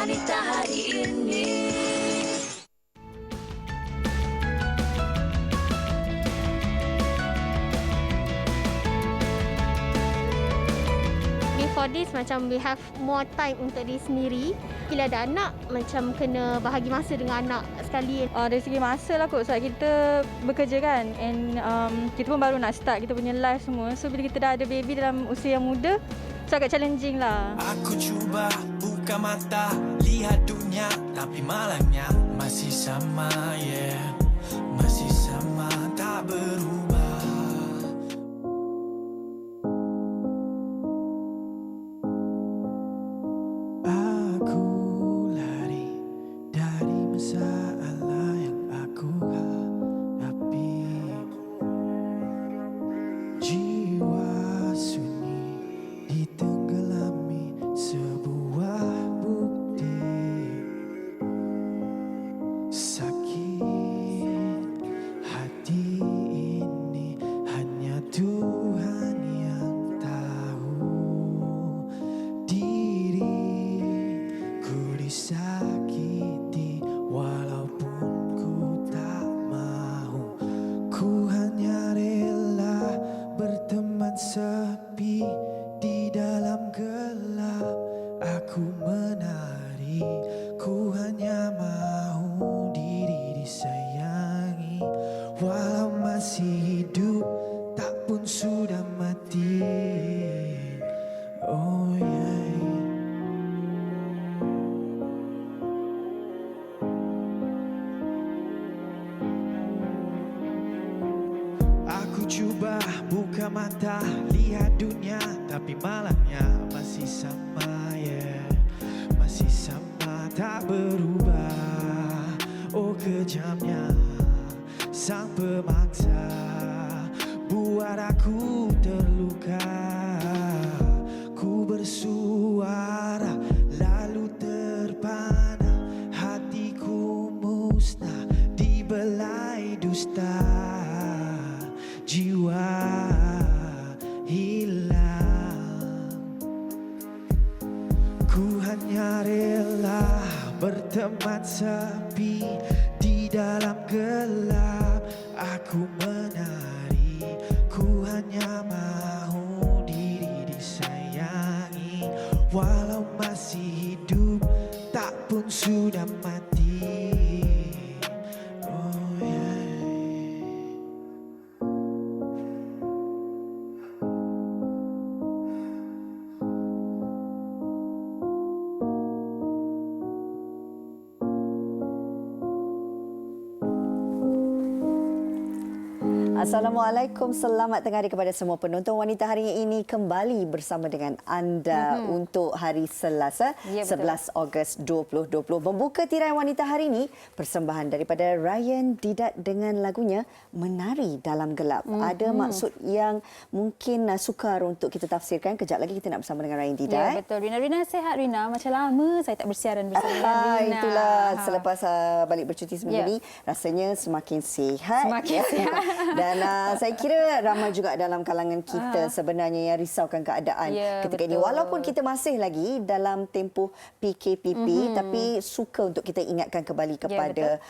wanita hari ini. Before this, macam we have more time untuk diri sendiri. Bila ada anak, macam kena bahagi masa dengan anak sekali. Dari segi masa lah kot, sebab kita bekerja kan, and kita pun baru nak start kita punya life semua. So bila kita dah ada baby dalam usia yang muda, so agak challenging lah. Aku cuba buka mata, lihat dunia, tapi malangnya masih sama, yeah. Masih sama, tak berubah. Aku lari dari masalah yang aku hadapi. Jiwa sunyi ditenggelami sebuah bukti. Sakit hati ini hanya Tuhan yang tahu. Diriku disakiti walaupun ku tak mau. Ku hanya rela berteman sepi di dalam gelap. Aku menari, ku hanya mau diri disayangi. Walau masih hidup, tak pun sudah mati. Oh yeah. Aku coba buka mata, lihat dunia, tapi malamnya masih sama, yeah. Masih sama, tak berubah. Oh kejamnya sang pemaksa, buat aku terluka. Ku bersuara lalu terpana, hatiku musnah dibelai dusta. Jiwa hilang, ku hanya rela berteman sepi di dalam gelap. Aku menari, ku hanya mau diri disayangi. Walau masih hidup, tak pun sudah mati. Oh yeah. Assalamualaikum, selamat tengah hari kepada semua penonton wanita hari ini kembali bersama dengan anda untuk hari Selasa, Ya, betul. 11 Ogos 2020. Membuka tirai wanita hari ini, persembahan daripada Ryan Didat dengan lagunya Menari Dalam Gelap. Ada maksud yang mungkin sukar untuk kita tafsirkan. Kejap lagi kita nak bersama dengan Ryan Didat. Ya, betul. Rina sihat, Rina. Macam lama saya tak bersiaran bersama dengan Rina. Itulah, selepas balik bercuti seminggu ni, rasanya semakin sihat. Semakin sihat. Dan saya kira ramai juga dalam kalangan kita sebenarnya yang risaukan keadaan ketika ini. Walaupun kita masih lagi dalam tempoh PKPP, tapi suka untuk kita ingatkan kembali kepada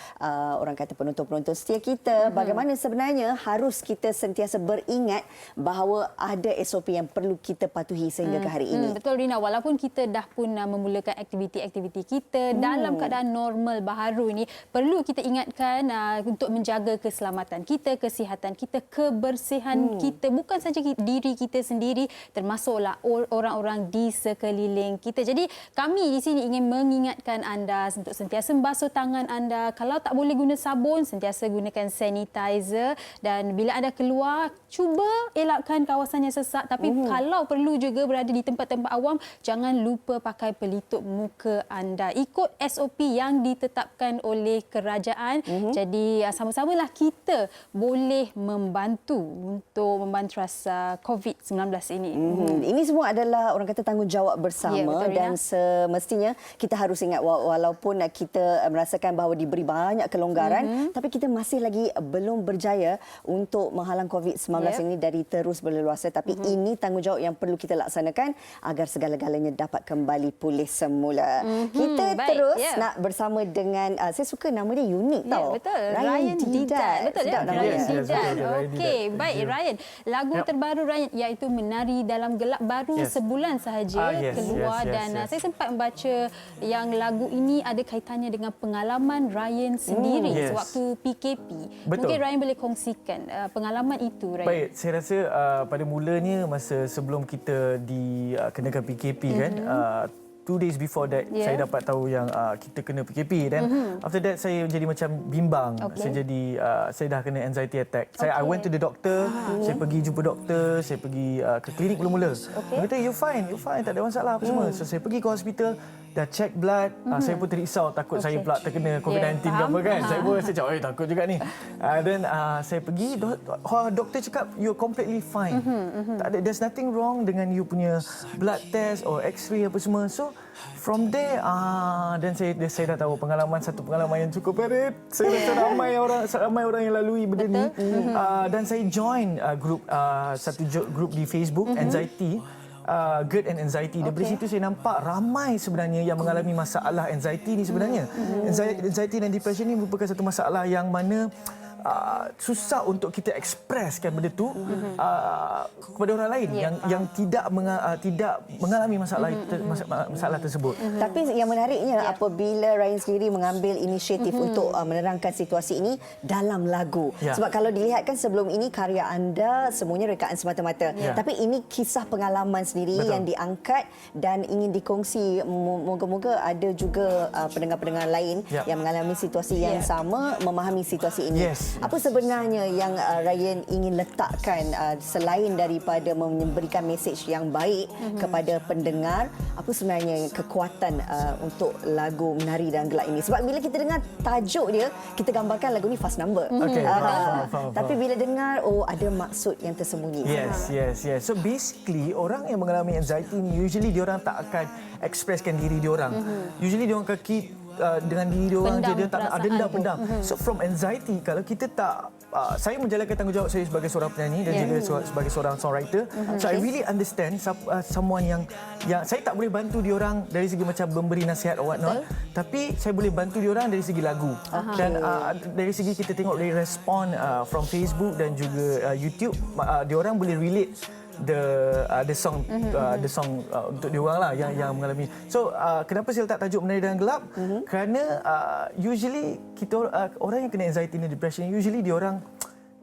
orang kata penonton-penonton setia kita, bagaimana sebenarnya harus kita sentiasa beringat bahawa ada SOP yang perlu kita patuhi sehingga ke hari ini. Betul, Rina. Walaupun kita dah pun memulakan aktiviti-aktiviti kita dalam keadaan normal baharu ini, perlu kita ingatkan untuk menjaga keselamatan kita, kesihatan kita, kebersihan kita, bukan saja diri kita sendiri, termasuklah orang-orang di sekeliling kita. Jadi kami di sini ingin mengingatkan anda untuk sentiasa membasuh tangan anda. Kalau tak boleh guna sabun, sentiasa gunakan sanitizer, dan bila anda keluar, cuba elakkan kawasan yang sesak. Tapi kalau perlu juga berada di tempat-tempat awam, jangan lupa pakai pelitup muka anda. Ikut SOP yang ditetapkan oleh kerajaan. Jadi sama-samalah kita boleh membantu untuk membanteras COVID-19 ini. Ini semua adalah orang kata tanggungjawab bersama, Ya, betul, dan Rina. semestinya kita harus ingat walaupun kita merasakan bahawa diberi banyak kelonggaran, tapi kita masih lagi belum berjaya untuk menghalang COVID-19 ini dari terus berleluasa. Tapi ini tanggungjawab yang perlu kita laksanakan agar segala-galanya dapat kembali pulih semula. Kita Baik, terus ya. nak bersama dengan saya suka nama dia unik Ya, tau. betul. Ryan Didat. Betul ya? Sedap nama Ryan dia. Didat. Ryan Okey, Didat. baik Ryan. Lagu terbaru Ryan iaitu Menari Dalam Gelap baru sebulan sahaja keluar dan saya sempat membaca yang lagu ini ada kaitannya dengan pengalaman Ryan sendiri sewaktu PKP. Betul. Mungkin Ryan boleh kongsikan pengalaman itu Ryan. Baik, saya rasa pada mulanya masa sebelum kita dikenakan PKP kan, 2 days before that saya dapat tahu yang kita kena PKP dan after that saya jadi macam bimbang. Saya jadi saya dah kena anxiety attack. I went to the doctor, saya pergi jumpa doktor, saya pergi ke klinik mula-mula. Dia kata you fine, tak ada masalah apa semua. So saya pergi ke hospital, dah check blood, saya pun terrisau takut saya pula terkena COVID-19 ke apa kan. Saya pun rasa macam takut juga ni. Dan saya pergi, doktor cakap you're completely fine. Tak ada, there's nothing wrong dengan you punya blood test or x-ray apa semua. So from there dan saya dah tahu satu pengalaman yang cukup perit. Saya rasa ramai orang yang lalui benda ni. Dan saya join satu grup di Facebook Anxiety. GERD and Anxiety. Dari situ saya nampak ramai sebenarnya yang mengalami masalah anxiety ni sebenarnya. Anxiety dan depression ni merupakan satu masalah yang mana susah untuk kita ekspreskan benda tu kepada orang lain yang tidak mengalami masalah tersebut. Tapi yang menariknya apabila Ryan sendiri mengambil inisiatif untuk menerangkan situasi ini dalam lagu. Sebab kalau dilihatkan sebelum ini karya anda semuanya rekaan semata-mata. Tapi ini kisah pengalaman sendiri yang diangkat dan ingin dikongsi. Moga-moga ada juga pendengar-pendengar lain yang mengalami situasi yang sama memahami situasi ini. Apa sebenarnya yang Ryan ingin letakkan selain daripada memberikan mesej yang baik kepada pendengar, apa sebenarnya kekuatan untuk lagu Menari Dalam Gelap ini? Sebab bila kita dengar tajuk dia, kita gambarkan lagu ni fast number. Faham. Tapi bila dengar, ada maksud yang tersembunyi. Yes. So basically orang yang mengalami anxiety ni usually diorang tak akan expresskan diri diorang. Usually diorang akan keep dengan diri diorang je, dia tak ada pendam. So from anxiety, kalau kita tak saya menjalankan tanggungjawab saya sebagai seorang penyanyi dan juga sebagai seorang songwriter. So I really understand someone yang saya tak boleh bantu diorang dari segi macam memberi nasihat or what not, tapi saya boleh bantu diorang dari segi lagu. Dan dari segi kita tengok dari respon from Facebook dan juga YouTube, diorang boleh relate the song untuk diorang lah yang mengalami. So kenapa saya letak tajuk Menari Dalam Gelap? Kerana usually kita orang yang kena anxiety dan depression usually diorang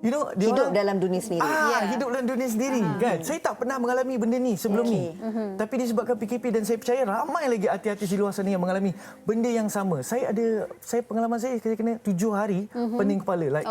Hidup dalam dunia sendiri. Hidup dalam dunia sendiri kan. Saya tak pernah mengalami benda ni sebelum ni. Tapi disebabkan PKP dan saya percaya ramai lagi artis-artis di luar sana yang mengalami benda yang sama. Pengalaman saya kena 7 hari pening kepala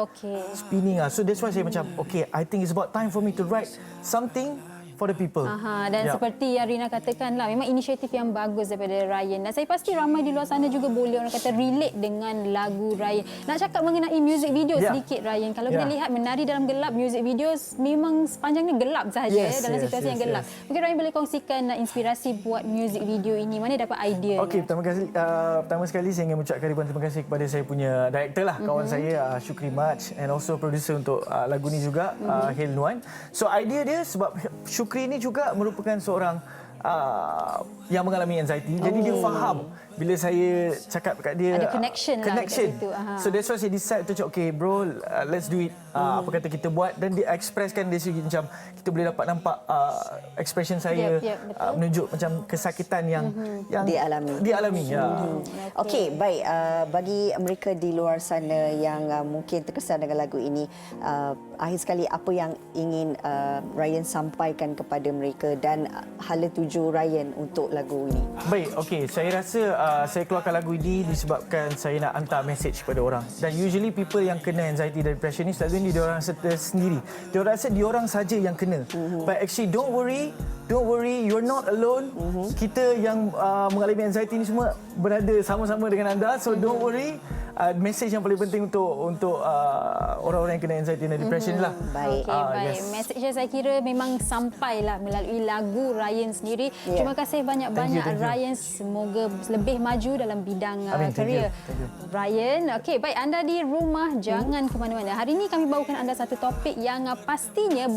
spinning So that's why saya macam I think it's about time for me to write something for the people. Dan seperti yang Rina katakan lah, memang inisiatif yang bagus daripada Ryan. Dan saya pasti ramai di luar sana juga boleh orang kata relate dengan lagu Ryan. Nak cakap mengenai music video sedikit Ryan. Kalau kita lihat Menari Dalam Gelap, music video memang sepanjangnya gelap sahaja dalam situasi yang gelap. Mungkin Ryan boleh kongsikan inspirasi buat music video ini. Mana dapat idea? Pertama sekali saya ingin mengucapkan ribuan terima kasih kepada saya punya director lah, kawan saya Syukri Maj, and also producer untuk lagu ni juga Hel Nuan. So idea dia sebab Syukri ini juga merupakan seorang yang mengalami anxiety. Jadi dia faham bila saya cakap kat dia ada connection. So that's why saya decide to cakap bro, let's do it. Apa kata kita buat, dan dia expresskan dari segi macam kita boleh dapat nampak expression saya menunjuk macam kesakitan yang dialami. Okey, baik. Bagi mereka di luar sana yang mungkin terkesan dengan lagu ini, akhir sekali apa yang ingin Ryan sampaikan kepada mereka dan hala tuju Ryan untuk lagu ini? Baik, saya rasa saya keluarkan lagu ini disebabkan saya nak hantar message kepada orang. Dan usually people yang kena anxiety dan depression ni selalunya diorang rasa sendiri. Diorang rasa diorang saja yang kena. But actually don't worry, don't worry, you're not alone. Kita yang mengalami anxiety ni semua berada sama-sama dengan anda. So don't worry. Message yang paling penting untuk orang-orang yang kena anxiety dan depression lah. Baik. Baik. Message saya kira memang sampailah melalui lagu Ryan sendiri. Terima kasih banyak-banyak Thank you. Ryan. Semoga lebih maju dalam bidang Amin. Thank kerjaya. you. Ryan, okey, baik, anda di rumah jangan ke mana-mana. Hari ini kami bawakan anda satu topik yang pastinya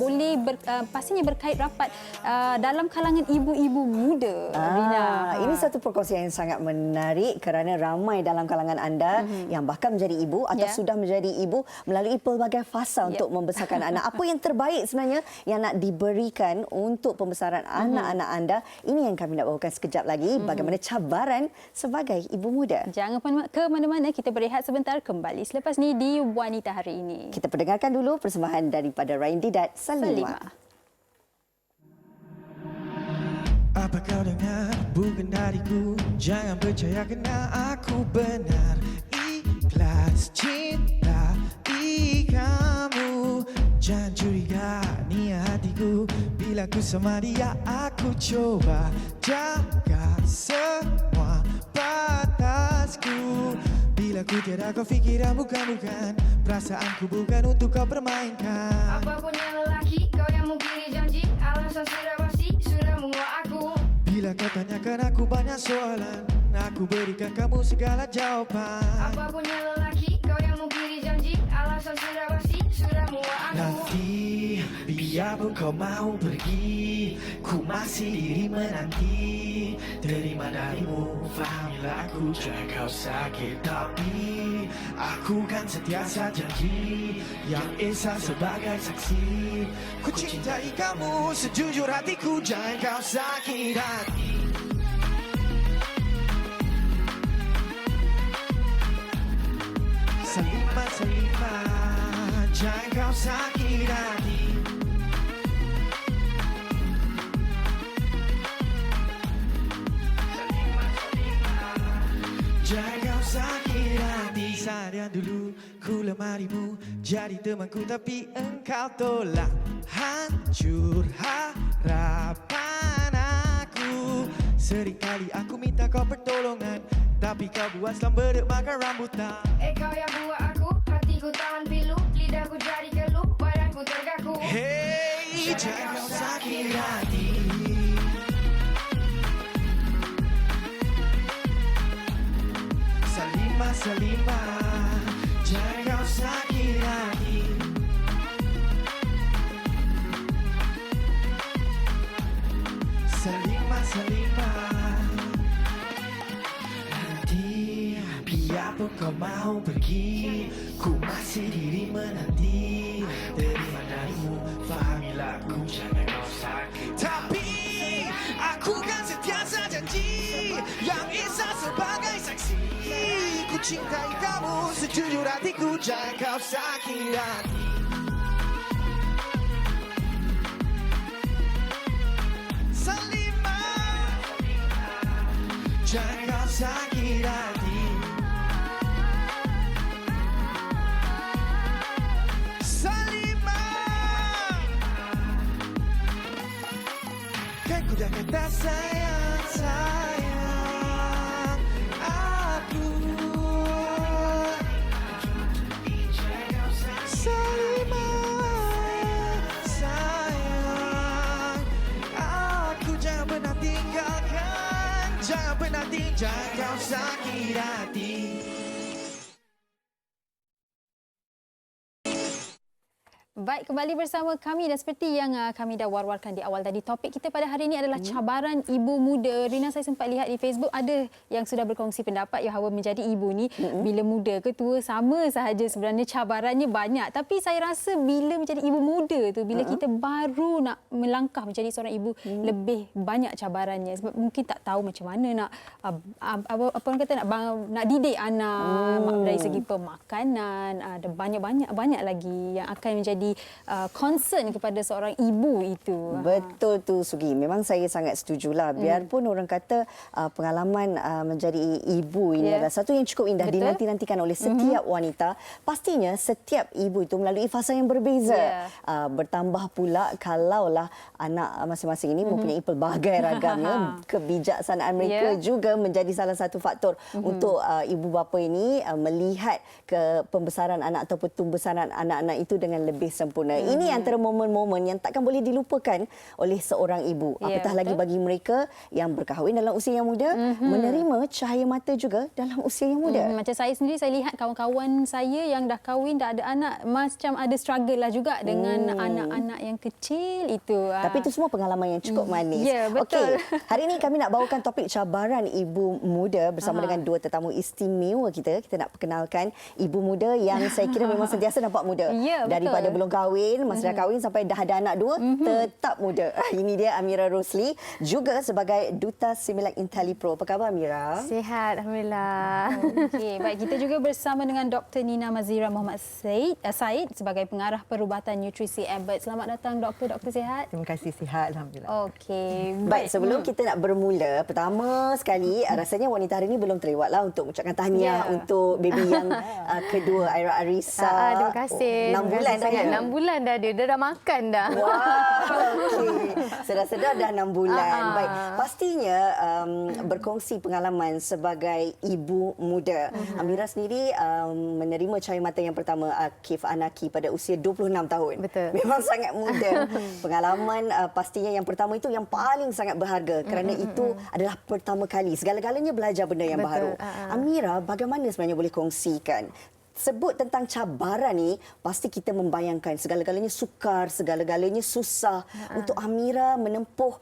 pastinya berkait rapat dalam kalangan ibu-ibu muda. Rina. Ini satu perkongsian yang sangat menarik kerana ramai dalam kalangan anda yang bahkan menjadi ibu atau sudah menjadi ibu melalui pelbagai fasa untuk membesarkan anak. Apa yang terbaik sebenarnya yang nak diberikan untuk pembesaran anak-anak anda? Ini yang kami nak bawakan sekejap lagi. Bagaimana cabaran sebagai ibu muda. Jangan ke mana-mana, kita berehat sebentar, kembali selepas ni di Wanita Hari Ini. Kita pendengarkan dulu persembahan daripada Ryan Didat, Salima. Apa kau dengar? Bukan dariku. Jangan percaya kena aku benar. Ikhlas cinta di kamu. Jangan curiga niat hatiku. Bila ku sama dia aku coba jaga semua batasku. Bila ku tiada kau fikiran bukan perasaanku bukan untuk kau permainkan. Apapun yang lelaki kau yang mungkiri janji, alasan sudah pasti sudah menguak aku. Bila kau tanyakan aku banyak soalan, aku berikan kamu segala jawaban. Apapun yang lelaki kau yang mungkiri janji, alasan sudah pasti sudah menguak aku. Nanti biarpun kau mau pergi, ku masih diri menanti. Terima darimu, fahamilah aku jangan kau sakit. Tapi aku kan sentiasa janji yang esa sebagai saksi. Ku cintai kamu sejujur hatiku, jangan kau sakit hati. Salima, Salima, jangan kau sakit hati. Salima, Salima, jangan kau sakit hati. Saat dulu ku lemarimu jadi temanku, tapi engkau tolak hancur harapan aku. Seringkali aku minta kau pertolongan, tapi kau buat selam berdemakan rambutan. Kau yang buat aku, hatiku tahan pilu, lidahku jadi keluh, badanku tergaku. Hey, jangan kau sakit hati. Salima, Salima, jangan kau sakit hati. Salima, Salima, nanti biarpun kau mau pergi, ku masih diri menanti. Terima darimu, fahamilah aku jangan kau sakit. Tapi aku kan sentiasa janji yang esa sebagai saksi. Ku cintai kamu sejujur hatiku, jangan kau sakit hati. Salima, jangan kau sakit hati. Salima, kan ku dah kata sayang, sayang aku. Salima, sayang aku, jangan pernah tinggalkan, jangan pernah tinggalkan kau sakit hati. Baik, kembali bersama kami dan seperti yang kami dah war-warkan di awal tadi, topik kita pada hari ini adalah cabaran ibu muda. Rina, saya sempat lihat di Facebook ada yang sudah berkongsi pendapat bahawa menjadi ibu ni bila muda ke tua sama sahaja, sebenarnya cabarannya banyak. Tapi saya rasa bila menjadi ibu muda tu, bila kita baru nak melangkah menjadi seorang ibu, lebih banyak cabarannya sebab mungkin tak tahu macam mana nak apa orang kata nak didik anak dari segi pemakanan, ada banyak lagi yang akan menjadi concern kepada seorang ibu itu. Betul tu Sugi. Memang saya sangat setujulah. Biarpun orang kata pengalaman menjadi ibu ini adalah satu yang cukup indah, dinanti-nantikan oleh setiap wanita. Pastinya setiap ibu itu melalui fasa yang berbeza. Bertambah pula kalaulah anak masing-masing ini mempunyai pelbagai ragamnya, kebijaksanaan mereka juga menjadi salah satu faktor untuk ibu bapa ini melihat ke pembesaran anak ataupun tumbesaran anak-anak itu dengan lebih sempurna. Ini antara momen-momen yang takkan boleh dilupakan oleh seorang ibu. Apatah lagi bagi mereka yang berkahwin dalam usia yang muda, menerima cahaya mata juga dalam usia yang muda. Macam saya sendiri, saya lihat kawan-kawan saya yang dah kahwin, dah ada anak, macam ada struggle lah juga dengan anak-anak yang kecil itu. Tapi itu semua pengalaman yang cukup manis. Ya, betul. Okey, hari ini kami nak bawakan topik cabaran ibu muda bersama dengan dua tetamu istimewa kita. Kita nak perkenalkan ibu muda yang saya kira memang sentiasa nampak muda. Ya, betul. Daripada belum kahwin, masa dah kahwin sampai dah ada anak dua, tetap muda. Ini dia Amira Rosli, juga sebagai Duta Similac IntelliPro. Apa khabar Amira? Sihat, Alhamdulillah. Okey, baik, kita juga bersama dengan Dr. Nina Mazira Muhammad Said sebagai pengarah perubatan nutrisi Abbott. Selamat datang Doktor sihat. Terima kasih, sihat, Alhamdulillah. Okey. Baik, sebelum kita nak bermula, pertama sekali rasanya wanita hari ini belum terlewatlah untuk mengucapkan tahniah untuk baby yang kedua, Aira Arisa. Terima kasih. 6 bulan dah ya? 6 bulan dah dia. Dia dah makan dah. Wow, okey. Sedar-sedar dah 6 bulan. Baik, pastinya berkongsi pengalaman sebagai ibu muda. Amira sendiri menerima cahaya mata yang pertama Akif Anaki pada usia 26 tahun. Betul. Memang sangat muda. Pengalaman pastinya yang pertama itu yang paling sangat berharga kerana itu adalah pertama kali segala-galanya belajar benda yang baru. Amira, bagaimana sebenarnya boleh kongsikan? Sebut tentang cabaran ni, pasti kita membayangkan segala-galanya sukar, segala-galanya susah. Untuk Amira menempuh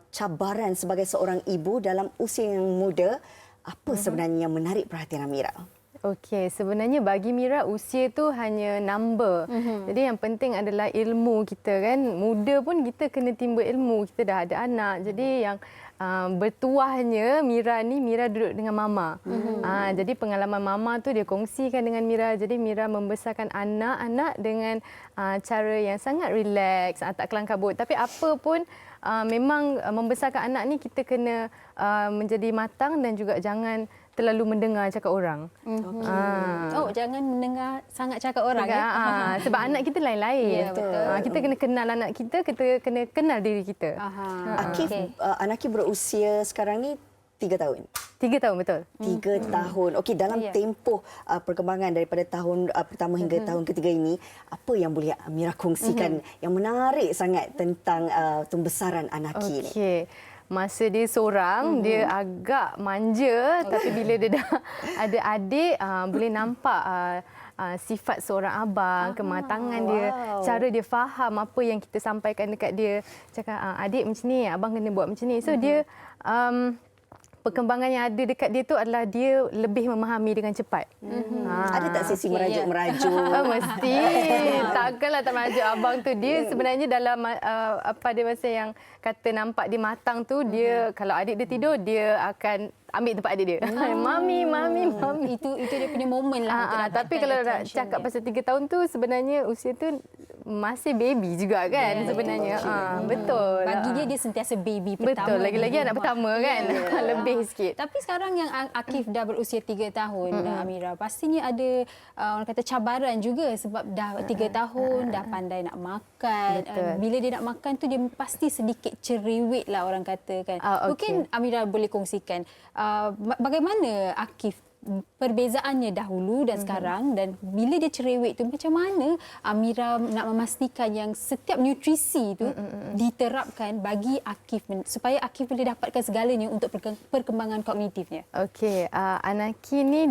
cabaran sebagai seorang ibu dalam usia yang muda, apa sebenarnya yang menarik perhatian Amira? Okey, sebenarnya bagi Mira usia tu hanya number. Jadi yang penting adalah ilmu kita kan. Muda pun kita kena timba ilmu. Kita dah ada anak. Jadi yang bertuahnya Mira duduk dengan mama. Jadi pengalaman mama tu dia kongsikan dengan Mira. Jadi Mira membesarkan anak-anak dengan cara yang sangat relax, tak kelang kabut. Tapi apa pun memang membesarkan anak ni kita kena menjadi matang dan juga jangan terlalu mendengar cakap orang. Oh, jangan mendengar sangat cakap orang. Sebab anak kita lain-lain. Ya, betul. Kita kena kenal anak kita kena kenal diri kita. Akif, Anaki berusia sekarang ni 3 tahun. 3 tahun, betul. 3 tahun. Okey, dalam tempoh perkembangan daripada tahun pertama hingga tahun ketiga ini, apa yang boleh Amira kongsikan yang menarik sangat tentang pembesaran Anaki ni? Okey. Masa dia seorang, dia agak manja. Tapi bila dia dah ada adik, boleh nampak sifat seorang abang, kematangan dia, cara dia faham apa yang kita sampaikan dekat dia. Cakap, adik macam ni, abang kena buat macam ni. So dia perkembangan yang ada dekat dia tu adalah dia lebih memahami dengan cepat. Ada tak sesi merajuk-merajuk? Mesti. Takkanlah tak merajuk abang tu. Dia sebenarnya dalam pada masa yang kata nampak dia matang tu, dia kalau adik dia tidur, dia akan ambil tempat adik dia. Mami. Itu dia punya momen lah. untuk Tapi kalau nak cakap pasal 3 tahun tu, sebenarnya usia tu masih baby juga kan sebenarnya. Betul. Bagi dia sentiasa baby pertama. Betul. Lagi-lagi anak pertama kan. Lebih sikit. Tapi sekarang yang Akif dah berusia 3 tahun, Amira, pastinya ada orang kata cabaran juga sebab dah 3 tahun, dah pandai nak makan. Bila dia nak makan tu dia pasti sedikit cerewet lah orang kata kan. Mungkin Amira boleh kongsikan bagaimana Akif perbezaannya dahulu dan sekarang, dan bila dia cerewet tu macam mana Amira nak memastikan yang setiap nutrisi tu diterapkan bagi Akif supaya Akif boleh dapatkan segalanya untuk perkembangan kognitifnya. Okey, Anaki ni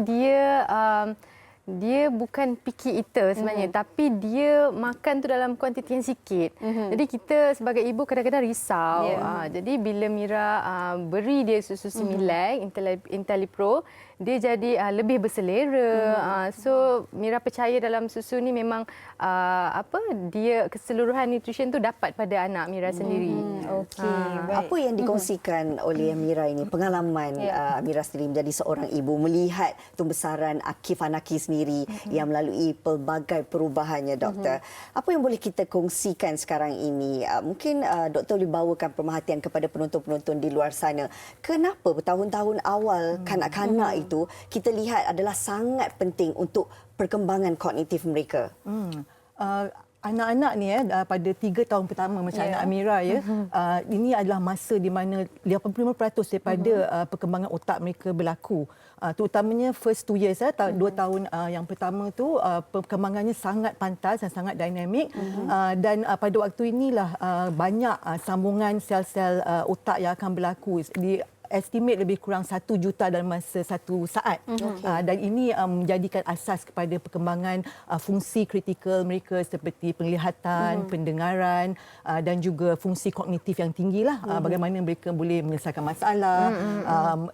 dia bukan picky eater sebenarnya, tapi dia makan tu dalam kuantiti yang sikit. Jadi kita sebagai ibu kadang-kadang risau. Jadi bila Mira beri dia susu Similac IntelliPro, dia jadi lebih berselera. So Mira percaya dalam susu ni memang dia keseluruhan nutrition tu dapat pada anak Mira sendiri. Okey, baik. Apa yang dikongsikan oleh Mira ini, pengalaman Mira sendiri menjadi seorang ibu, melihat pembesaran Akif Anaki sendiri yang melalui pelbagai perubahannya, doktor. Apa yang boleh kita kongsikan sekarang ini? Mungkin doktor boleh bawakan pemerhatian kepada penonton-penonton di luar sana. Kenapa bertahun-tahun awal kanak-kanak itu kita lihat adalah sangat penting untuk perkembangan kognitif mereka? Anak-anak ni pada 3 tahun pertama macam anak Amira ini adalah masa di mana 85% daripada perkembangan otak mereka berlaku. Terutamanya first 2 years, 2 tahun yang pertama tu perkembangannya sangat pantas dan sangat dinamik dan pada waktu inilah banyak sambungan sel-sel otak yang akan berlaku. Estimate lebih kurang 1 juta dalam masa 1 saat. Dan ini menjadikan asas kepada perkembangan fungsi kritikal mereka seperti penglihatan, pendengaran dan juga fungsi kognitif yang tinggilah. Bagaimana mereka boleh menyelesaikan masalah,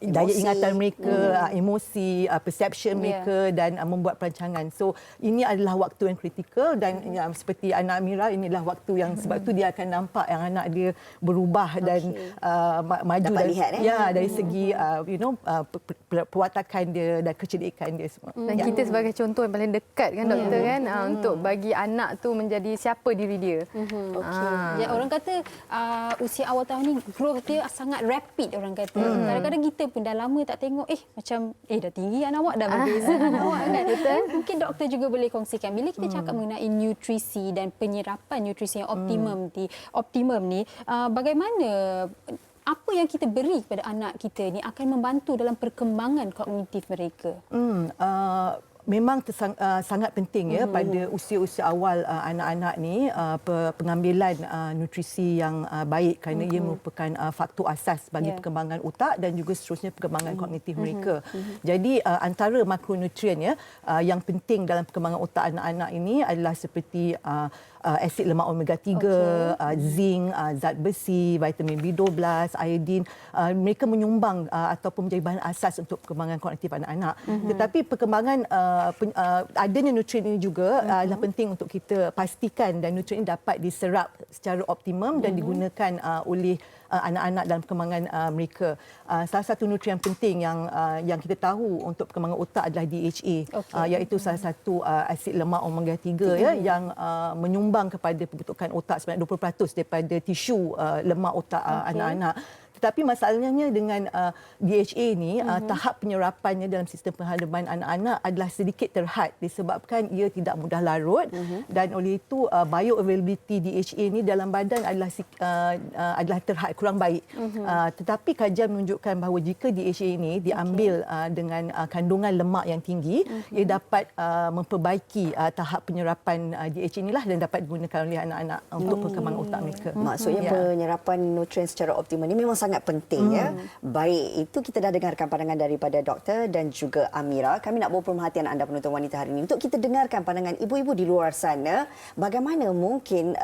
daya ingatan mereka, emosi, perception mereka dan membuat perancangan. So ini adalah waktu yang kritikal dan seperti anak Amira, inilah waktu yang sebab tu dia akan nampak yang anak dia berubah dan maju. Dapat lihat dari segi perwatakan dia dan kecerdikan dia semua. Dan kita sebagai contoh yang paling dekat kan doktor kan untuk bagi anak tu menjadi siapa diri dia. Ya, orang kata usia awal tahun ni growth dia sangat rapid orang kata. Kadang-kadang kita pun dah lama tak tengok macam dah tinggi anak awak, dah berbeza anak awak kan. Betul. Mungkin doktor juga boleh kongsikan bila kita cakap mengenai nutrisi dan penyerapan nutrisi yang optimum ni bagaimana apa yang kita beri kepada anak kita ni akan membantu dalam perkembangan kognitif mereka? Memang sangat penting pada usia-usia awal anak-anak ni pengambilan nutrisi yang baik kerana ia merupakan faktor asas bagi perkembangan otak dan juga seterusnya perkembangan kognitif mereka. Jadi antara makronutrien yang penting dalam perkembangan otak anak-anak ini adalah seperti asid lemak omega 3, zinc, zat besi, vitamin B12, iodin. Mereka menyumbang ataupun menjadi bahan asas untuk perkembangan kognitif anak-anak. Tetapi perkembangan adanya nutrien ini juga adalah penting untuk kita pastikan dan nutrien ini dapat diserap secara optimum dan digunakan oleh anak-anak dalam perkembangan mereka. Salah satu nutrien penting yang kita tahu untuk perkembangan otak adalah DHA, iaitu salah satu asid lemak omega 3 yang menyumbang kepada pembentukan otak sebanyak 20% daripada tisu lemak otak anak-anak. Tetapi masalahnya dengan DHA ni, tahap penyerapannya dalam sistem penghalaman anak-anak adalah sedikit terhad disebabkan ia tidak mudah larut dan oleh itu bioavailability DHA ni dalam badan adalah terhad, kurang baik. Tetapi kajian menunjukkan bahawa jika DHA ini diambil dengan kandungan lemak yang tinggi, ia dapat memperbaiki tahap penyerapan DHA inilah dan dapat digunakan oleh anak-anak untuk perkembangan otak mereka. Maksudnya penyerapan nutrien secara optimal ini memang sangat penting Baik, itu kita dah dengarkan pandangan daripada doktor dan juga Amira. Kami nak bawa pemerhatian anda penonton wanita hari ini untuk kita dengarkan pandangan ibu-ibu di luar sana bagaimana mungkin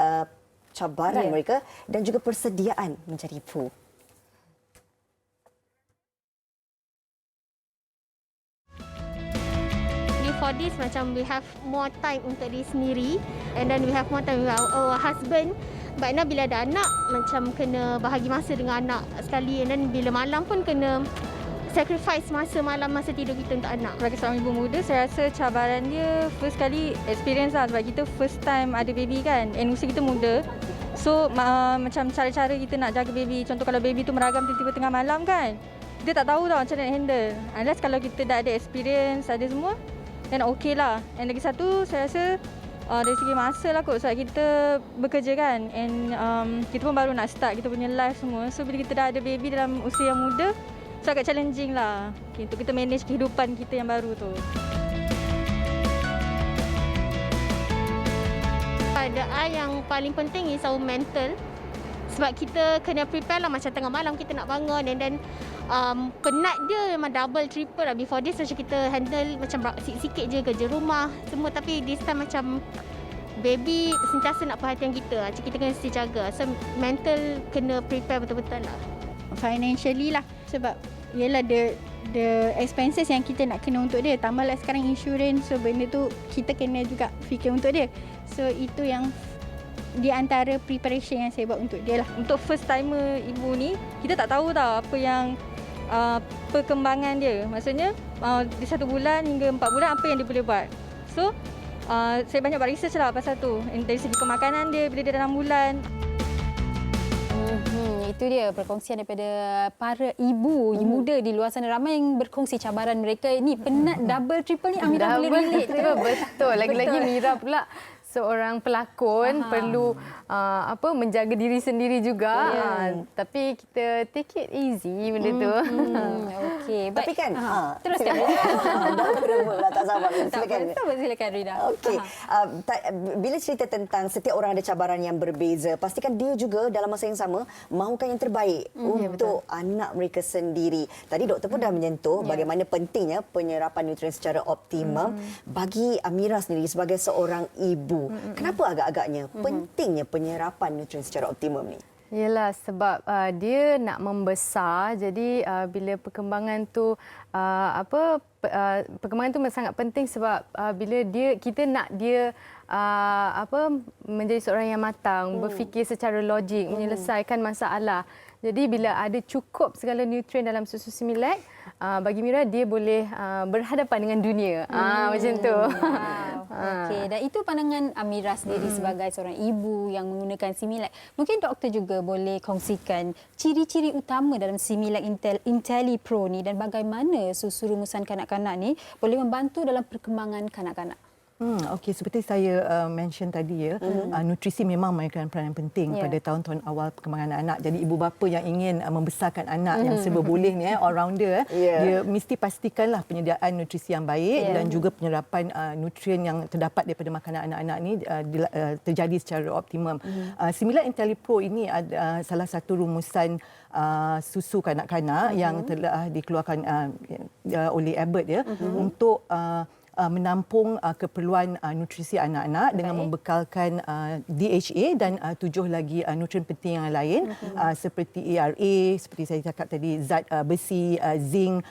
cabaran mereka dan juga persediaan menjadi ibu. For this macam we have more time untuk diri sendiri and then we have more time with our husband. But now bila ada anak macam kena bahagi masa dengan anak sekali and then bila malam pun kena sacrifice masa malam, masa tidur kita untuk anak. Sebagai seorang ibu muda, saya rasa cabaran dia first kali experience lah sebab kita first time ada baby kan and usia kita muda. So macam cara-cara kita nak jaga baby, contoh kalau baby tu meragam tiba-tiba tengah malam kan, kita tak tahu tau macam mana nak handle. Unless kalau kita dah ada experience, ada semua, dan okey lah. And lagi satu, saya rasa dari segi masa lah kot sebab kita bekerja kan and kita pun baru nak start kita punya life semua. So bila kita dah ada baby dalam usia yang muda, so agak challenging lah untuk kita manage kehidupan kita yang baru tu. Keadaan yang paling penting is our mental. Sebab kita kena prepare lah macam tengah malam kita nak bangun and then penat dia memang double, triple lah. Before this macam kita handle macam sikit-sikit je kerja rumah semua, tapi this time macam baby sentiasa nak perhatian kita. Macam kita kena mesti jaga. So mental kena prepare betul-betul lah. Financially lah sebab yelah the expenses yang kita nak kena untuk dia. Tambahlah sekarang insurans, so benda tu kita kena juga fikir untuk dia. So itu yang di antara preparation yang saya buat untuk dia lah. Untuk first timer ibu ni, kita tak tahu tau apa yang perkembangan dia. Maksudnya di 1 bulan hingga 4 bulan apa yang dia boleh buat. So saya banyak buat research lah pasal tu. Dari segi pemakanan dia bila dia dah 6 bulan. Itu dia perkongsian daripada para ibu muda di luar sana. Ramai yang berkongsi cabaran mereka ni. Penat double triple ni Amira boleh relate. Betul. Lagi-lagi Mira pula seorang pelakon perlu menjaga diri sendiri juga. Tapi kita take it easy benda tu. Okey, Tapi kan teruskan. dah beremuk lah, tak sabar. Silakan Rina. Okey. Bila cerita tentang setiap orang ada cabaran yang berbeza, pastikan dia juga dalam masa yang sama mahukan yang terbaik untuk anak mereka sendiri. Tadi doktor pun dah menyentuh bagaimana pentingnya penyerapan nutrien secara optimum bagi Amira sendiri sebagai seorang ibu. Kenapa agak-agaknya pentingnya penyerapan nutrien secara optimum ni? Yalah, sebab dia nak membesar, jadi bila perkembangan tu perkembangan tu sangat penting sebab bila kita nak dia menjadi seorang yang matang, berfikir secara logik, menyelesaikan masalah. Jadi bila ada cukup segala nutrien dalam susu Similac, bagi Mira dia boleh berhadapan dengan dunia. Macam tu. Okey, dan itu pandangan Amira sendiri sebagai seorang ibu yang menggunakan Similac. Mungkin doktor juga boleh kongsikan ciri-ciri utama dalam Similac IntelliPro ni dan bagaimana susu rumusan kanak-kanak ni boleh membantu dalam perkembangan kanak-kanak. Okey, seperti saya mention tadi nutrisi memang mainkan peranan penting pada tahun-tahun awal perkembangan anak. Jadi ibu bapa yang ingin membesarkan anak yang serba boleh ni, all rounder, dia mesti pastikanlah penyediaan nutrisi yang baik dan juga penyerapan nutrien yang terdapat daripada makanan anak-anak ni terjadi secara optimum. Similac IntelliPro ini ada salah satu rumusan susu kanak-kanak yang telah dikeluarkan oleh Abbott untuk menampung keperluan nutrisi anak-anak dengan membekalkan DHA dan 7 lagi nutrien penting yang lain seperti ERA, seperti saya cakap tadi, zat besi, zinc,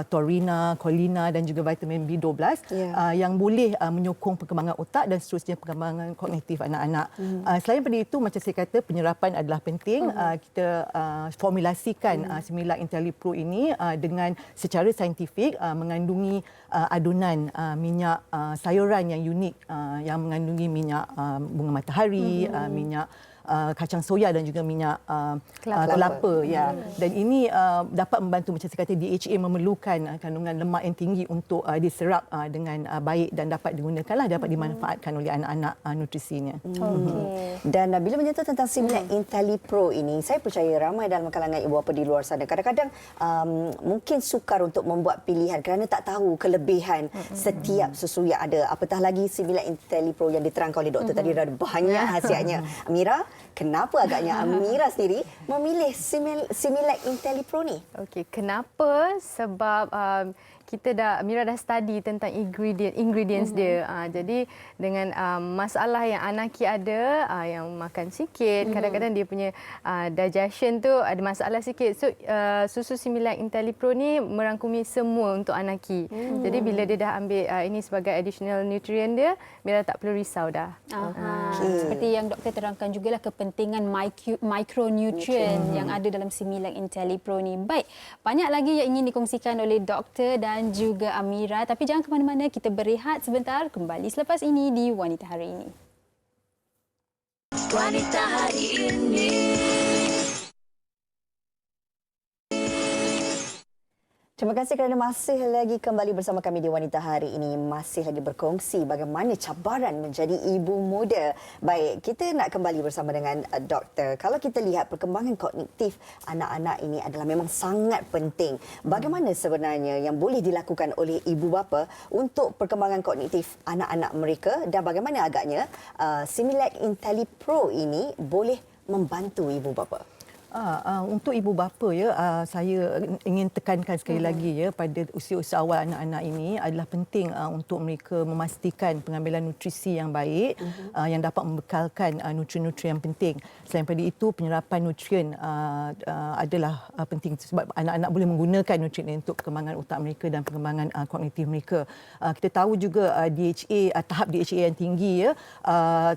taurina, choline dan juga vitamin B12 yang boleh menyokong perkembangan otak dan seterusnya perkembangan kognitif anak-anak. Selain daripada itu, macam saya kata, penyerapan adalah penting. Kita formulasikan Similac IntelliPro ini dengan secara saintifik, mengandungi adunan minyak sayuran yang unik yang mengandungi minyak bunga matahari, minyak kacang soya dan juga minyak kelapa. Dan ini dapat membantu, macam saya kata, DHA memerlukan kandungan lemak yang tinggi untuk diserap dengan baik dan dapat digunakanlah, dapat dimanfaatkan oleh anak-anak nutrisinya. Dan bila menyentuh tentang Similac IntelliPro ini, saya percaya ramai dalam kalangan ibu bapa di luar sana kadang-kadang mungkin sukar untuk membuat pilihan kerana tak tahu kelebihan setiap susu yang ada. Apatah lagi Similac IntelliPro yang diterangkan oleh doktor tadi ada banyak khasiatnya. Amira, kenapa agaknya Amira sendiri memilih Similac IntelliPro ni? Okey, kenapa? Sebab Mira dah study tentang ingredients dia. Jadi dengan masalah yang Anaki ada, yang makan sikit, kadang-kadang dia punya digestion tu ada masalah sikit. So susu Similac IntelliPro ni merangkumi semua untuk Anaki. Jadi bila dia dah ambil ini sebagai additional nutrient dia, Mira tak perlu risau dah. Seperti yang doktor terangkan jugalah kepentingan mikronutrien yang ada dalam Similac IntelliPro ni. Baik, banyak lagi yang ingin dikongsikan oleh doktor dan juga Amira, tapi jangan ke mana-mana, kita berehat sebentar, kembali selepas ini di Wanita Hari Ini. Wanita Hari Ini. Terima kasih kerana masih lagi kembali bersama kami di Wanita Hari Ini. Masih lagi berkongsi bagaimana cabaran menjadi ibu muda. Baik, kita nak kembali bersama dengan doktor. Kalau kita lihat perkembangan kognitif anak-anak ini adalah memang sangat penting. Bagaimana sebenarnya yang boleh dilakukan oleh ibu bapa untuk perkembangan kognitif anak-anak mereka dan bagaimana agaknya Similac IntelliPro ini boleh membantu ibu bapa? Untuk ibu bapa ya, saya ingin tekankan sekali lagi ya pada usia-usia awal anak-anak ini adalah penting untuk mereka memastikan pengambilan nutrisi yang baik yang dapat membekalkan nutrien-nutrien yang penting. Selain daripada itu, penyerapan nutrien adalah penting sebab anak-anak boleh menggunakan nutrien ini untuk perkembangan otak mereka dan perkembangan kognitif mereka. Kita tahu juga DHA, tahap DHA yang tinggi ya,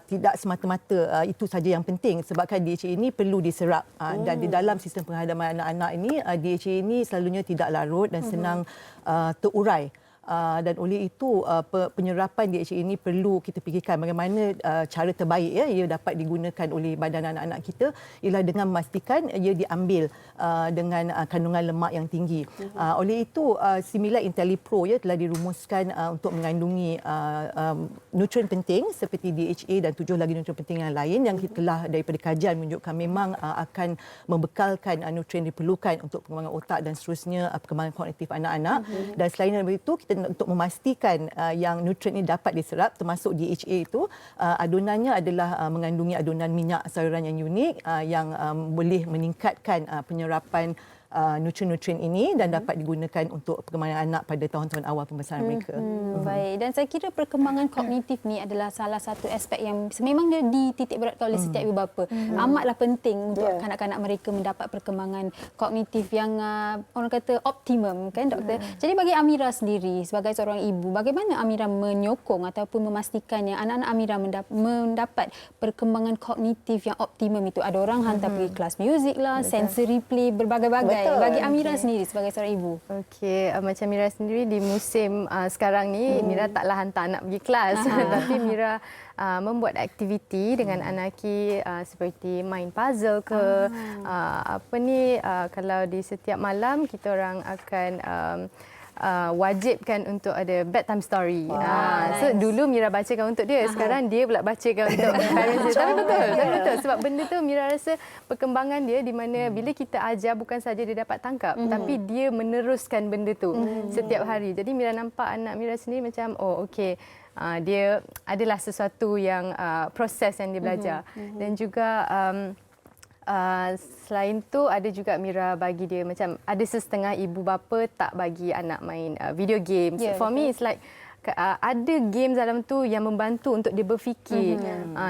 tidak semata-mata itu saja yang penting sebabkan DHA ini perlu diserap. Dan di dalam sistem penghadapan anak-anak ini, DHA ini selalunya tidak larut dan senang terurai. Dan oleh itu penyerapan DHA ini perlu kita fikirkan bagaimana cara terbaik ya ia dapat digunakan oleh badan anak-anak kita ialah dengan memastikan ia diambil dengan kandungan lemak yang tinggi. Oleh itu Similac IntelliPro ya telah dirumuskan untuk mengandungi nutrien penting seperti DHA dan 7 lagi nutrien penting yang lain yang telah daripada kajian menunjukkan memang akan membekalkan nutrien diperlukan untuk perkembangan otak dan seterusnya perkembangan kognitif anak-anak. Dan selain daripada itu kita untuk memastikan yang nutrien ini dapat diserap termasuk DHA itu adonannya adalah mengandungi adonan minyak sayuran yang unik yang boleh meningkatkan penyerapan nutrien-nutrien ini dan dapat digunakan untuk perkembangan anak pada tahun-tahun awal pembesaran mereka. Baik, dan saya kira perkembangan kognitif ni adalah salah satu aspek yang memang dia dititik beratkan oleh setiap ibu bapa. Amatlah penting untuk kanak-kanak mereka mendapat perkembangan kognitif yang orang kata optimum kan doktor. Jadi bagi Amira sendiri sebagai seorang ibu, bagaimana Amira menyokong ataupun memastikan yang anak-anak Amira mendapat perkembangan kognitif yang optimum itu? Ada orang hantar pergi kelas muzik lah, sensory play, berbagai-bagai. Bagi Amira sendiri sebagai seorang ibu. Okey, macam Mira sendiri di musim sekarang ni, Mira taklah hantar anak pergi kelas. Tapi Mira membuat aktiviti dengan anaki seperti main puzzle ke kalau di setiap malam kita orang akan wajibkan untuk ada bedtime story. So dulu Mira bacakan untuk dia, sekarang dia pula bacakan untuk parents dia. Tapi betul sebab benda tu Mira rasa perkembangan dia di mana bila kita ajar bukan saja dia dapat tangkap tapi dia meneruskan benda tu setiap hari. Jadi Mira nampak anak Mira sendiri macam okey, dia adalah sesuatu yang proses yang dia belajar. Dan juga selain tu ada juga Mira bagi dia macam ada setengah ibu bapa tak bagi anak main video games. For me it's like ada games dalam tu yang membantu untuk dia berfikir.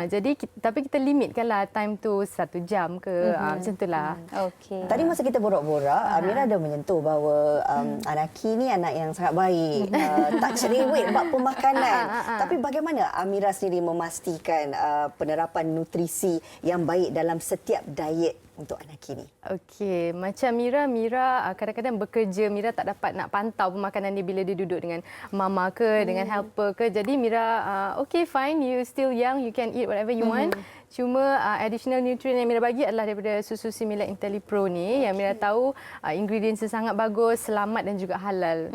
Jadi tapi kita limitkanlah time tu 1 jam ke macam itulah. Okey. Tadi masa kita borak-borak, Amira ada menyentuh bahawa Anaki ni anak yang sangat baik, tak cerewet bab pemakanan. Tapi bagaimana Amira sendiri memastikan penerapan nutrisi yang baik dalam setiap diet untuk Anaki ni? Okey, macam Mira kadang-kadang bekerja, Mira tak dapat nak pantau pemakanan dia bila dia duduk dengan mama ke, dengan helper ke. Jadi Mira, okay fine, you still young, you can eat whatever you want. Cuma additional nutrient yang Mira bagi adalah daripada susu Similac IntelliPro ni yang Mira tahu ingredients dia sangat bagus, selamat dan juga halal.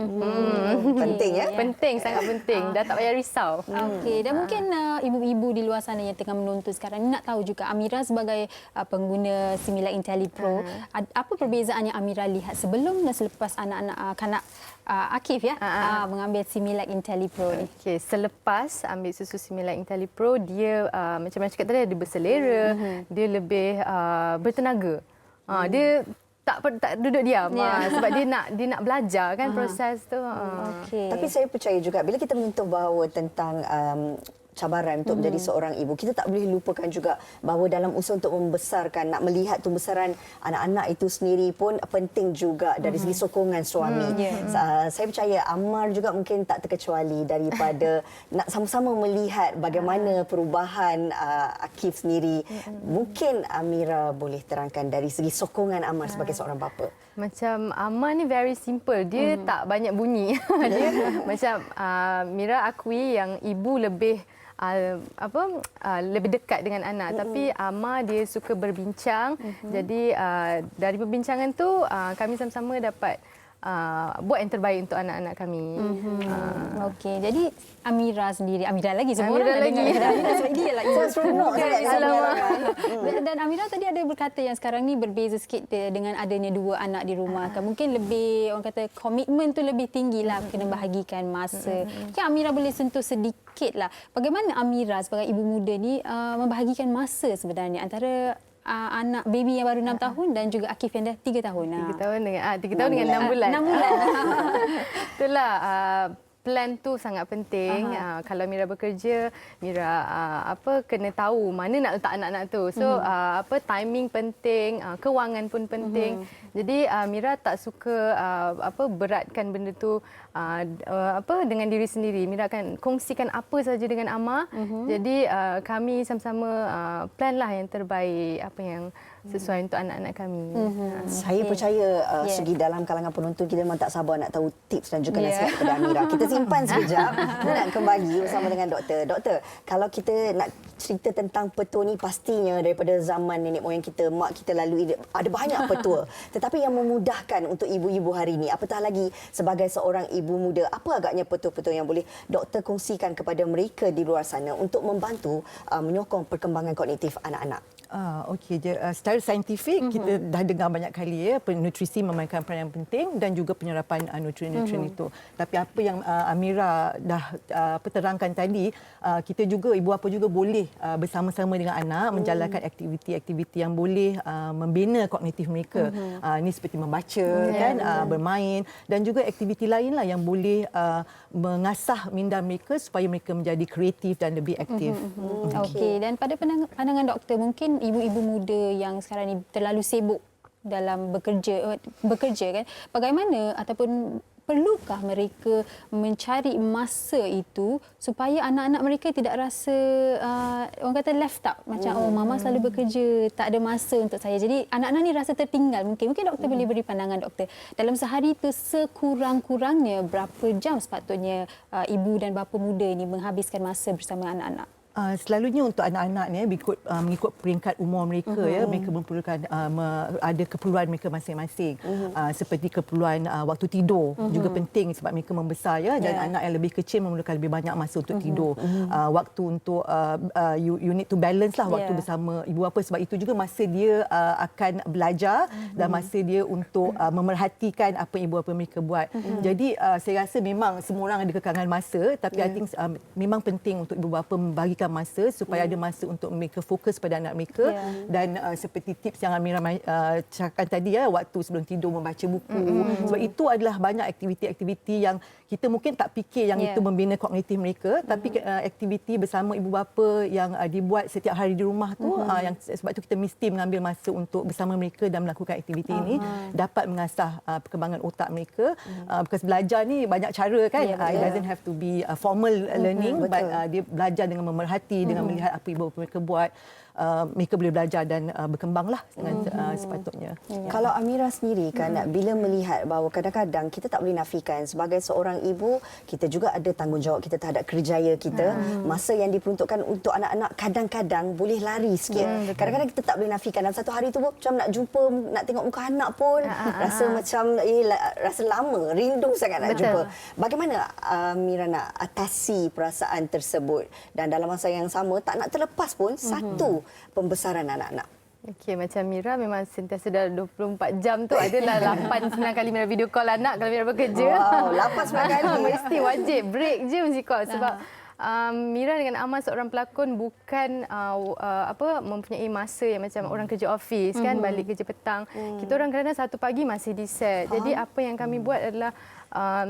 Penting ya? Penting, sangat penting. Dah tak payah risau. Okey, dan mungkin ibu-ibu di luar sana yang tengah menonton sekarang ni nak tahu juga Amira sebagai pengguna Similac IntelliPro, apa perbezaan yang Amira lihat sebelum dan selepas anak-anak kanak Akif ya mengambil Similac IntelliPro ni? Okey, selepas ambil susu Similac IntelliPro, dia macam mana cakap tadi, dia berselera, dia lebih bertenaga. Dia tak duduk diam sebab dia nak belajar kan proses tu. Okay. Tapi saya percaya juga bila kita menyentuh bahawa tentang cabaran untuk menjadi seorang ibu, kita tak boleh lupakan juga bahawa dalam usaha untuk membesarkan, nak melihat tumbesaran anak-anak itu sendiri pun penting juga dari segi sokongan suami. Saya percaya Ammar juga mungkin tak terkecuali daripada nak sama-sama melihat bagaimana perubahan Akif sendiri. Mungkin Amira boleh terangkan dari segi sokongan Ammar sebagai seorang bapa. Macam Ammar ni very simple. Dia tak banyak bunyi. Dia macam Mira akui yang ibu lebih lebih dekat dengan anak. Tapi Ammar dia suka berbincang. Jadi dari perbincangan tu kami sama-sama dapat buat yang terbaik untuk anak-anak kami. Okey, jadi Amira sendiri, Amira lagi semua Amira orang lagi. sebab dia lah ibu. Seronok sangat. Dan Amira tadi ada berkata yang sekarang ni berbeza sikit dengan adanya 2 anak di rumah. Mungkin lebih orang kata komitmen tu lebih tinggi lah, kena bahagikan masa. Mungkin Amira boleh sentuh sedikit lah bagaimana Amira sebagai ibu muda ni membahagikan masa sebenarnya antara anak baby yang baru 6 tahun dan juga Akif yang dah 3 tahun. 3 tahun dengan 6 bulan. 6 bulan. Itulah plan tu sangat penting. Kalau Mira bekerja, Mira kena tahu mana nak letak anak-anak tu. So timing penting, kewangan pun penting. Jadi Mira tak suka beratkan benda tu dengan diri sendiri. Mira akan kongsikan apa saja dengan Amar. Jadi kami sama-sama plan lah yang terbaik, apa yang sesuai untuk anak-anak kami. Saya percaya segi dalam kalangan penonton kita memang tak sabar nak tahu tips dan juga nasihat kepada Amira. Kita simpan sekejap. Kita nak kembali bersama dengan doktor. Doktor, kalau kita nak cerita tentang petua ni, pastinya daripada zaman nenek moyang kita, mak kita lalui, ada banyak petua. Tetapi yang memudahkan untuk ibu-ibu hari ini, apatah lagi sebagai seorang ibu muda, apa agaknya petua-petua yang boleh doktor kongsikan kepada mereka di luar sana untuk membantu menyokong perkembangan kognitif anak-anak? Okey, secara saintifik kita dah dengar banyak kali nutrisi memainkan peranan yang penting dan juga penyerapan nutrien-nutrien itu. Tapi apa yang Amira dah terangkan tadi, kita juga ibu bapa juga boleh bersama-sama dengan anak menjalankan aktiviti-aktiviti yang boleh membina kognitif mereka. Ini seperti membaca, bermain dan juga aktiviti lainlah yang boleh mengasah minda mereka supaya mereka menjadi kreatif dan lebih aktif. Okey, dan pada pandangan doktor, mungkin ibu-ibu muda yang sekarang ni terlalu sibuk dalam bekerja kan, bagaimana ataupun perlukah mereka mencari masa itu supaya anak-anak mereka tidak rasa orang kata left out, macam mama selalu bekerja, tak ada masa untuk saya. Jadi anak-anak ni rasa tertinggal. Mungkin doktor boleh beri pandangan doktor. Dalam sehari itu sekurang-kurangnya berapa jam sepatutnya ibu dan bapa muda ini menghabiskan masa bersama anak-anak? Selalunya untuk anak-anak ni mengikut peringkat umur mereka mereka memerlukan ada keperluan mereka masing-masing. Seperti keperluan waktu tidur juga penting sebab mereka membesar dan anak yang lebih kecil memerlukan lebih banyak masa untuk tidur. Waktu untuk you need to balance lah waktu bersama ibu bapa, sebab itu juga masa dia akan belajar dan masa dia untuk memerhatikan apa yang ibu bapa mereka buat. Jadi saya rasa memang semua orang ada kekurangan masa, tapi I think memang penting untuk ibu bapa membagikan masa supaya ada masa untuk mereka fokus pada anak mereka. Dan seperti tips yang Amira cakapkan tadi, waktu sebelum tidur membaca buku. Sebab itu adalah banyak aktiviti-aktiviti yang kita mungkin tak fikir yang itu membina kognitif mereka, tapi aktiviti bersama ibu bapa yang dibuat setiap hari di rumah tu, yang sebab tu kita mesti mengambil masa untuk bersama mereka dan melakukan aktiviti ini dapat mengasah perkembangan otak mereka. Because belajar ni banyak cara kan. It doesn't have to be formal learning, but dia belajar dengan memerhati, dengan melihat apa ibu bapa mereka buat. Mereka boleh belajar dan berkembanglah dengan sepatutnya. Kalau Amira sendiri kan, bila melihat bahawa kadang-kadang kita tak boleh nafikan sebagai seorang ibu, kita juga ada tanggungjawab kita terhadap kerjaya kita. Masa yang diperuntukkan untuk anak-anak kadang-kadang boleh lari sikit. Kadang-kadang kita tak boleh nafikan. Dalam satu hari tu macam nak jumpa, nak tengok muka anak pun rasa macam rasa lama, rindu sangat nak jumpa. Bagaimana Amira nak atasi perasaan tersebut dan dalam masa yang sama tak nak terlepas pun satu pembesaran anak-anak? Okey, macam Mira memang sentiasa dalam 24 jam tu adalah 8-9 kali Mira video call anak kalau Mira bekerja. Wow, 8-9 kali. Mesti wajib, break je mesti call sebab Mira dengan Amar seorang pelakon bukan mempunyai masa yang macam orang kerja office kan, balik kerja petang. Kita orang kadang-kadang 1 pagi masih di set. Jadi apa yang kami buat adalah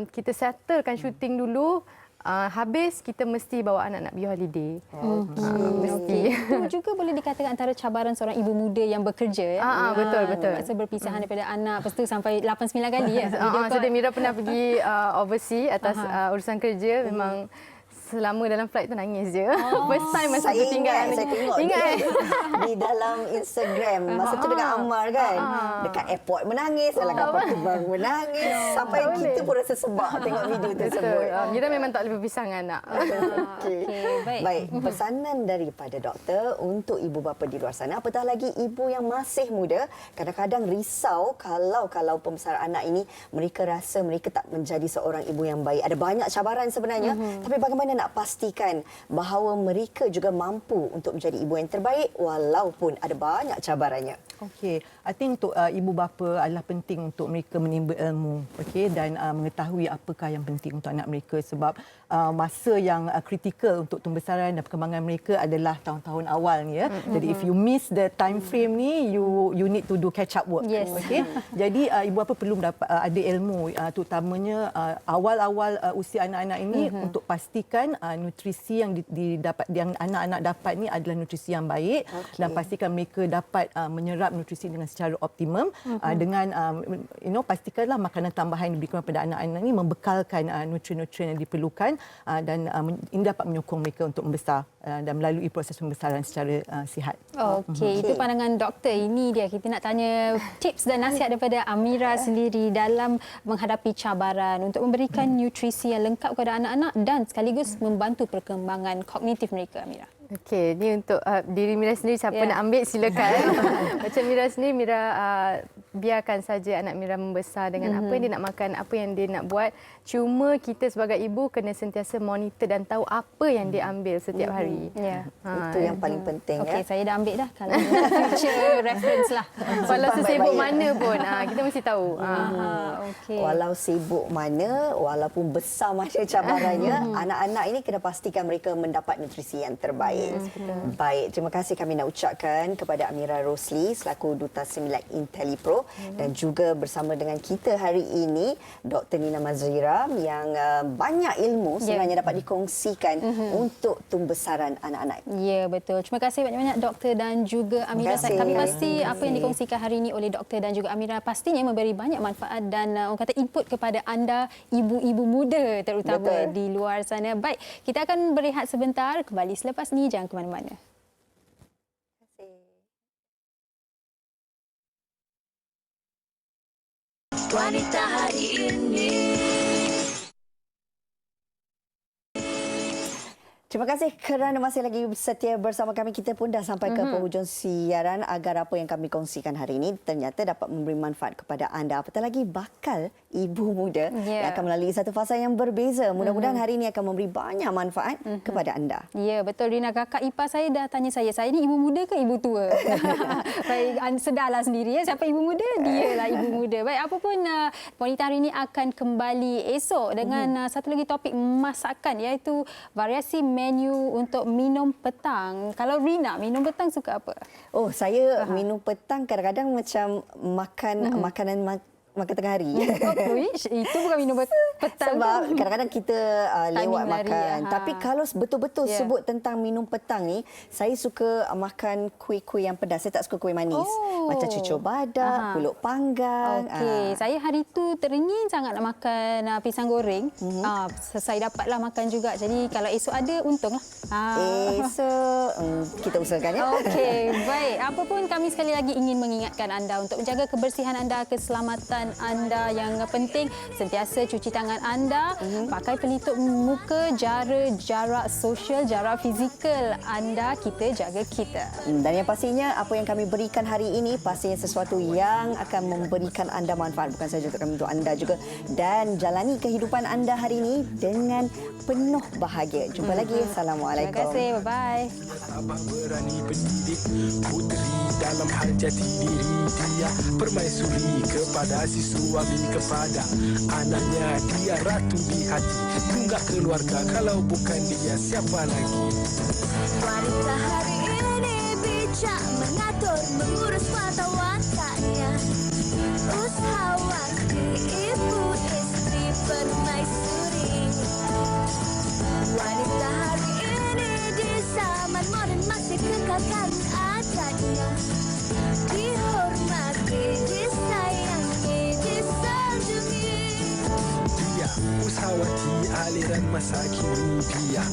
kita settlekan syuting dulu. Habis kita mesti bawa anak-anak pergi holiday. Mesti. Itu juga boleh dikatakan antara cabaran seorang ibu muda yang bekerja. Betul. Masa berpisahan daripada anak, lepas tu sampai 8-9 kali. So Mira pernah pergi overseas atas urusan kerja. Memang selama dalam flight tu nangis je. First time masa tu tinggal. Saya tengok di dalam Instagram masa tu dengan Amar kan. Dekat airport menangis, dalam kapal terbang menangis. Sampai kita pun rasa sebab tengok video tersebut. Mira memang tak boleh berpisah dengan anak. Baik, pesanan daripada doktor untuk ibu bapa di luar sana, apatah lagi ibu yang masih muda, kadang-kadang risau kalau pembesaran anak ini mereka rasa mereka tak menjadi seorang ibu yang baik. Ada banyak cabaran sebenarnya, tapi bagaimana nak pastikan bahawa mereka juga mampu untuk menjadi ibu yang terbaik walaupun ada banyak cabarannya? Okey, I think untuk ibu bapa adalah penting untuk mereka menimba ilmu, okey, dan mengetahui apakah yang penting untuk anak mereka sebab masa yang kritikal untuk pembesaran dan perkembangan mereka adalah tahun-tahun awal ni ya. Jadi if you miss the time frame ni, you need to do catch up work. Yes. Okey. Jadi ibu bapa perlu ada ilmu terutamanya awal-awal usia anak-anak ini untuk pastikan nutrisi yang didapat yang anak-anak dapat ni adalah nutrisi yang baik dan pastikan mereka dapat menyerap nutrisi dengan secara optimum dengan pastikanlah makanan tambahan yang diberikan kepada anak-anak ini membekalkan nutrien-nutrien yang diperlukan dan ini dapat menyokong mereka untuk membesar dan melalui proses pembesaran secara sihat. Okey, itu pandangan doktor. Ini dia kita nak tanya tips dan nasihat daripada Amira sendiri dalam menghadapi cabaran untuk memberikan nutrisi yang lengkap kepada anak-anak dan sekaligus membantu perkembangan kognitif mereka, Amira. Okey, ni untuk diri Mira sendiri, siapa nak ambil silakan. Macam Mira sendiri, Mira biarkan saja anak Mira membesar dengan apa yang dia nak makan, apa yang dia nak buat. Cuma kita sebagai ibu kena sentiasa monitor dan tahu apa yang dia ambil setiap hari. Itu yang paling penting. Okey, saya dah ambil dah kalau future reference lah. Walau sesibuk mana pun, kita mesti tahu. Okey. Walau sibuk mana, walaupun besar macam cabarannya, anak-anak ini kena pastikan mereka mendapat nutrisi yang terbaik. Baik, terima kasih kami nak ucapkan kepada Amira Rosli selaku Duta Similac IntelliPro dan juga bersama dengan kita hari ini Dr. Nina Mazrira yang banyak ilmu sebenarnya dapat dikongsikan untuk pembesaran anak-anak. Ya, betul. Terima kasih banyak-banyak doktor dan juga Amira. Kami pasti apa yang dikongsikan hari ini oleh doktor dan juga Amira pastinya memberi banyak manfaat dan orang kata input kepada anda ibu-ibu muda terutama di luar sana. Baik, kita akan berehat sebentar, kembali selepas ni. Jangan ke mana-mana. Wanita hari ini. Terima kasih kerana masih lagi setia bersama kami. Kita pun dah sampai ke penghujung siaran agar apa yang kami kongsikan hari ini ternyata dapat memberi manfaat kepada anda. Apatah lagi bakal ibu muda yang akan melalui satu fasa yang berbeza. Mudah-mudahan hari ini akan memberi banyak manfaat kepada anda. Ya, betul Rina. Kakak ipar saya dah tanya saya ni ibu muda ke ibu tua? Baik, sedarlah sendiri ya. Siapa ibu muda? Dialah ibu muda. Baik, apa pun wanita hari ini akan kembali esok dengan satu lagi topik masakan iaitu variasi menu untuk minum petang. Kalau Rina, minum petang suka apa? Oh, saya minum petang kadang-kadang macam makan tengah hari. Itu bukan minum petang. Sebab kadang-kadang kita lewat lari, makan. Tapi kalau betul-betul sebut tentang minum petang ni, saya suka makan kuih-kuih yang pedas. Saya tak suka kuih manis. Macam cucur badak, pulut panggang. Okey, saya hari tu teringin sangat nak makan pisang goreng. Saya dapatlah makan juga. Jadi kalau esok ada, untunglah. Esok kita usahakan ya. Okey, baik. Apa pun kami sekali lagi ingin mengingatkan anda untuk menjaga kebersihan anda, keselamatan anda yang penting. Sentiasa cuci tangan anda, pakai pelitup muka, jarak sosial, jarak fizikal anda, kita jaga kita. Dan yang pastinya apa yang kami berikan hari ini pastinya sesuatu yang akan memberikan anda manfaat, bukan saja untuk anda juga, dan jalani kehidupan anda hari ini dengan penuh bahagia. Jumpa lagi. Assalamualaikum. Terima kasih. Bye-bye. Abang berani pendidik puteri dalam hal jati diri dia, permaisuri kepada si suami, kepada anaknya dia ratu di hati, tunggak keluarga, kalau bukan dia siapa lagi. Wanita hari ini bijak mengatur, mengurus mata wataknya, usahawati, ibu istri, permaisuri. Wanita hari ini di zaman modern masih kekalkan adatnya, dihormati, disayangi, disanjungi. Dia usahawati aliran masa kini, dia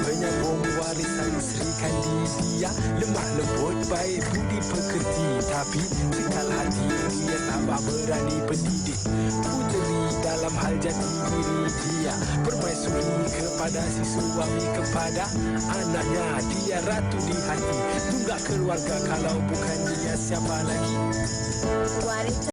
penyambung warisan Sri Kandi, dia lemah lembut, baik budi pekerti, tapi cekal hati dia tambah berani pendidik puteri dalam hal jati diri dia, permaisuri kepada si suami, kepada anaknya dia ratu di hati, tunggak keluarga, kalau bukan dia siapa lagi. Wanita